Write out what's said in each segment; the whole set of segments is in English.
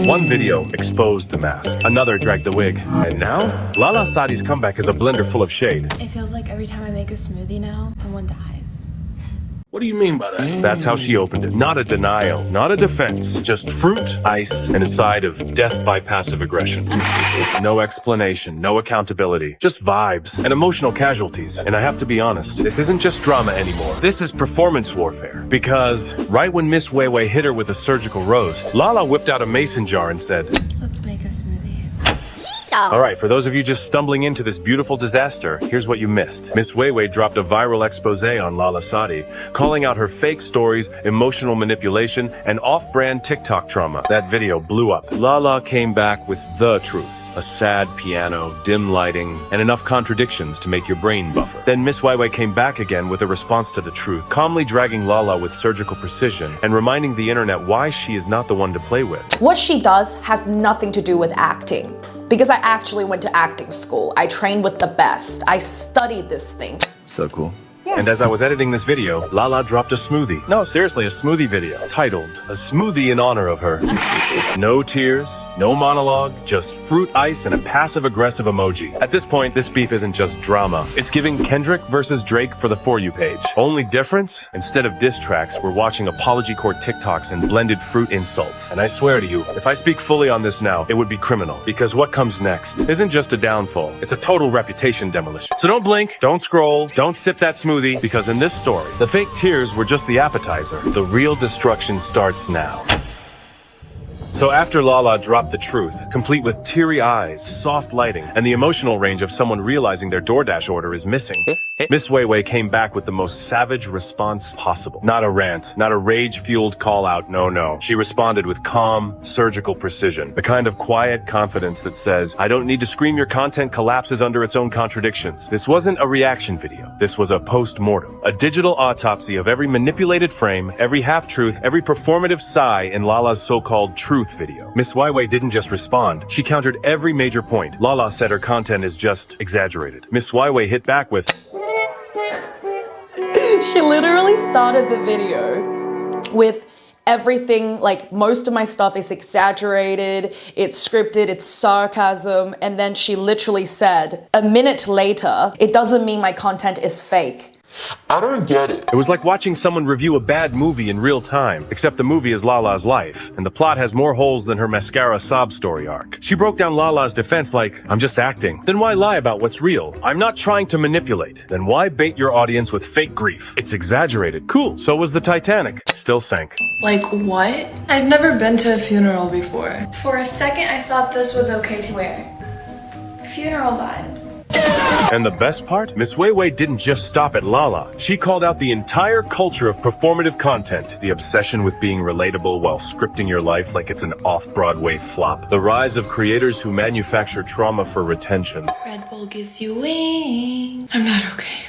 One video exposed the mask, another dragged the wig, and now Lala Sadi's comeback is a blender full of shade. It feels like every time I make a smoothie now, someone dies. What do you mean by that? That's how she opened it. Not a denial, not a defense, just fruit, ice, and a side of death by passive aggression. No explanation, no accountability, just vibes and emotional casualties. And I have to be honest, this isn't just drama anymore. This is performance warfare. Because right when MissWeiWei hit her with a surgical roast, Lala whipped out a mason jar and said, Let's make a smoothie. Alright, for those of you just stumbling into this beautiful disaster, here's what you missed. MissWeiWei dropped a viral exposé on Lala Sadi, calling out her fake stories, emotional manipulation, and off-brand TikTok trauma. That video blew up. Lala came back with the truth. A sad piano, dim lighting, and enough contradictions to make your brain buffer. Then MissWeiWei came back again with a response to the truth, calmly dragging Lala with surgical precision and reminding the internet why she is not the one to play with. What she does has nothing to do with acting. Because I actually went to acting school. I trained with the best. I studied this thing. So cool. And as I was editing this video, Lala dropped a smoothie. No, seriously, a smoothie video titled, A Smoothie in Honor of Her. No tears, no monologue, just fruit ice and a passive-aggressive emoji. At this point, this beef isn't just drama. It's giving Kendrick versus Drake for the For You page. Only difference? Instead of diss tracks, we're watching apology court TikToks and blended fruit insults. And I swear to you, if I speak fully on this now, it would be criminal. Because what comes next isn't just a downfall, it's a total reputation demolition. So don't blink, don't scroll, don't sip that smoothie, because in this story, the fake tears were just the appetizer. The real destruction starts now. So after Lala dropped the truth, complete with teary eyes, soft lighting, and the emotional range of someone realizing their DoorDash order is missing, MissWeiWei came back with the most savage response possible. Not a rant, not a rage-fueled call-out, no. She responded with calm, surgical precision. The kind of quiet confidence that says, I don't need to scream, your content collapses under its own contradictions. This wasn't a reaction video. This was a post-mortem. A digital autopsy of every manipulated frame, every half-truth, every performative sigh in Lala's so-called truth video. MissWeiWei didn't just respond. She countered every major point. Lala said her content is just exaggerated. MissWeiWei hit back with, She literally started the video with everything, like most of my stuff is exaggerated, it's scripted, it's sarcasm, and then she literally said, a minute later, it doesn't mean my content is fake. I don't get it. It was like watching someone review a bad movie in real time, except the movie is Lala's life, and the plot has more holes than her mascara sob story arc. She broke down Lala's defense like, I'm just acting. Then why lie about what's real? I'm not trying to manipulate. Then why bait your audience with fake grief? It's exaggerated. Cool. So was the Titanic. Still sank. Like what? I've never been to a funeral before. For a second, I thought this was okay to wear. Funeral vibes. And the best part? MissWeiWei didn't just stop at Lala. She called out the entire culture of performative content. The obsession with being relatable while scripting your life like it's an off-Broadway flop. The rise of creators who manufacture trauma for retention. Red Bull gives you wings. I'm not okay.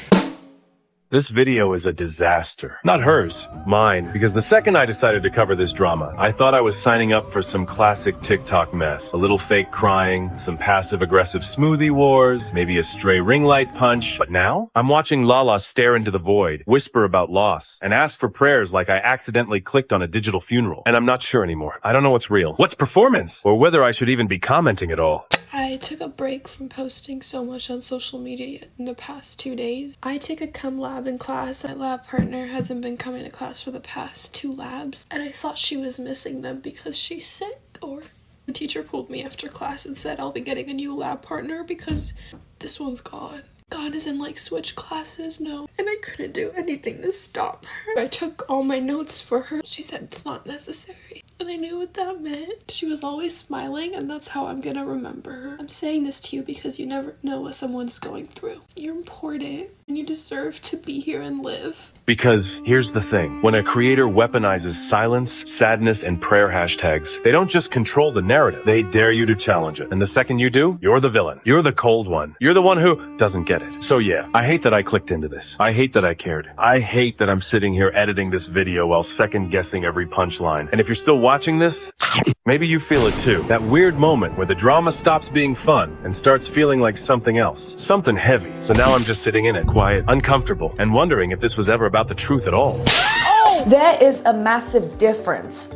This video is a disaster. Not hers, mine. Because the second I decided to cover this drama, I thought I was signing up for some classic TikTok mess. A little fake crying, some passive-aggressive smoothie wars, maybe a stray ring light punch. But now, I'm watching Lala stare into the void, whisper about loss, and ask for prayers like I accidentally clicked on a digital funeral. And I'm not sure anymore. I don't know what's real. What's performance? Or whether I should even be commenting at all. I took a break from posting so much on social media in the past 2 days. I take a chem lab in class. My lab partner hasn't been coming to class for the past 2 labs, and I thought she was missing them because she's sick, or the teacher pulled me after class and said I'll be getting a new lab partner because this one's gone. God isn't like switch classes, no. And I couldn't do anything to stop her. I took all my notes for her. She said it's not necessary. And I knew what that meant. She was always smiling, and that's how I'm gonna remember her. I'm saying this to you because you never know what someone's going through. You're important, and you deserve to be here and live. Because here's the thing, when a creator weaponizes silence, sadness, and prayer hashtags, they don't just control the narrative, they dare you to challenge it. And the second you do, you're the villain. You're the cold one. You're the one who doesn't get it. So yeah, I hate that I clicked into this. I hate that I cared. I hate that I'm sitting here editing this video while second guessing every punchline. And if you're still watching this, maybe you feel it too. That weird moment where the drama stops being fun and starts feeling like something else. Something heavy. So now I'm just sitting in it, quiet, uncomfortable, and wondering if this was ever about the truth at all. There is a massive difference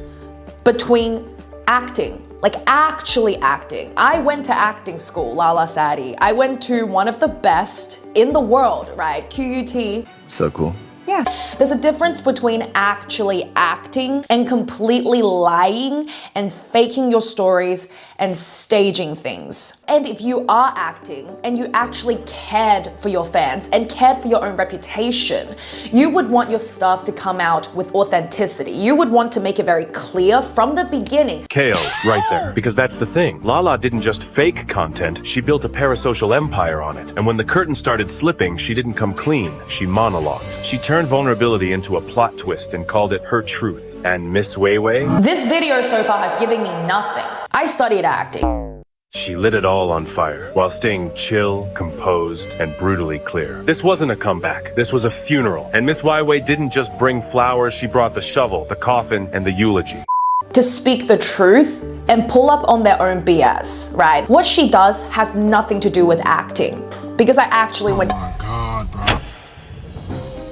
between acting Like actually acting. I went to acting school, Lala Sadi. I went to one of the best in the world, right? QUT. So cool. Yeah. There's a difference between actually acting and completely lying and faking your stories and staging things. And if you are acting and you actually cared for your fans and cared for your own reputation, you would want your stuff to come out with authenticity. You would want to make it very clear from the beginning. KO, right there. Because that's the thing. Lala didn't just fake content, she built a parasocial empire on it. And when the curtain started slipping, she didn't come clean, she monologued. She turned vulnerability into a plot twist and called it her truth. And MissWeiWei? This video so far has given me nothing. I studied acting. She lit it all on fire, while staying chill, composed, and brutally clear. This wasn't a comeback, this was a funeral. And MissWeiWei didn't just bring flowers, she brought the shovel, the coffin, and the eulogy. To speak the truth and pull up on their own BS, right? What she does has nothing to do with acting. Because I actually went— Oh my God, bro.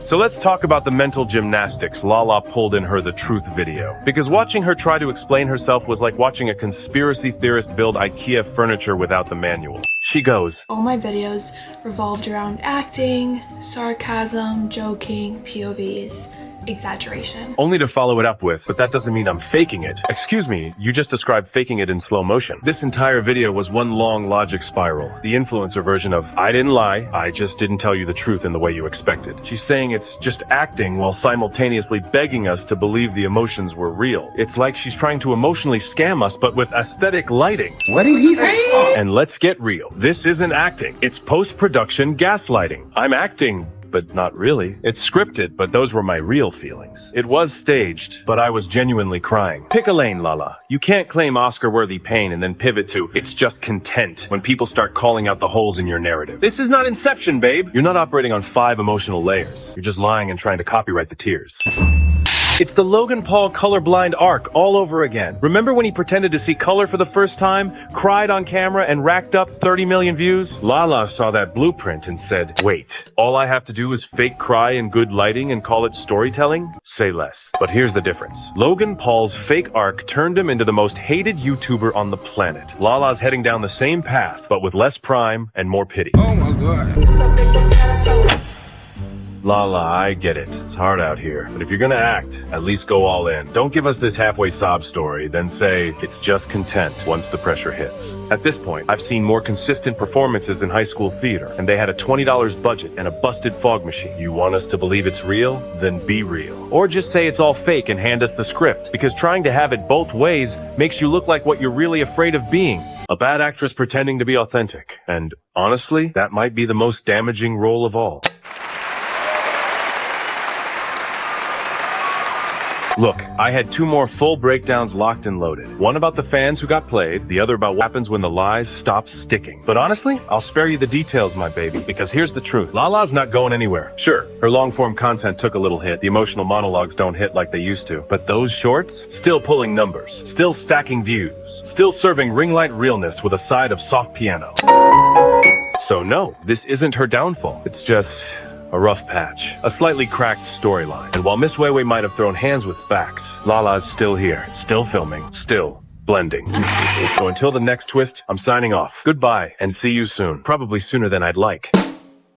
So let's talk about the mental gymnastics Lala pulled in her The Truth video. Because watching her try to explain herself was like watching a conspiracy theorist build IKEA furniture without the manual. She goes, All my videos revolved around acting, sarcasm, joking, POVs, exaggeration. only to follow it up with, but that doesn't mean I'm faking it. Excuse me, you just described faking it in slow motion. This entire video was one long logic spiral. The influencer version of, I didn't lie, I just didn't tell you the truth in the way you expected. She's saying it's just acting while simultaneously begging us to believe the emotions were real. It's like she's trying to emotionally scam us, but with aesthetic lighting. What did he say? And let's get real. This isn't acting. It's post-production gaslighting. I'm acting, but not really. It's scripted, but those were my real feelings. It was staged, but I was genuinely crying. Pick a lane, Lala. You can't claim Oscar-worthy pain and then pivot to, it's just content, when people start calling out the holes in your narrative. This is not Inception, babe. You're not operating on 5 emotional layers. You're just lying and trying to copyright the tears. It's the Logan Paul colorblind arc all over again. Remember when he pretended to see color for the first time, cried on camera, and racked up 30 million views? Lala saw that blueprint and said, wait, all I have to do is fake cry in good lighting and call it storytelling? Say less. But here's the difference. Logan Paul's fake arc turned him into the most hated YouTuber on the planet. Lala's heading down the same path, but with less prime and more pity. Oh my God. Lala, I get it. It's hard out here. But if you're gonna act, at least go all in. Don't give us this halfway sob story, then say, it's just content once the pressure hits. At this point, I've seen more consistent performances in high school theater, and they had a $20 budget and a busted fog machine. You want us to believe it's real? Then be real. Or just say it's all fake and hand us the script, because trying to have it both ways makes you look like what you're really afraid of being. A bad actress pretending to be authentic. And honestly, that might be the most damaging role of all. Look, I had 2 more full breakdowns locked and loaded. One about the fans who got played, the other about what happens when the lies stop sticking. But honestly, I'll spare you the details, my baby, because here's the truth. Lala's not going anywhere. Sure, her long-form content took a little hit. The emotional monologues don't hit like they used to. But those shorts? Still pulling numbers. Still stacking views. Still serving ring light realness with a side of soft piano. So no, this isn't her downfall. It's just a rough patch, a slightly cracked storyline. And while MissWeiWei might have thrown hands with facts, Lala's still here, still filming, still blending. So until the next twist, I'm signing off. Goodbye, and see you soon. Probably sooner than I'd like.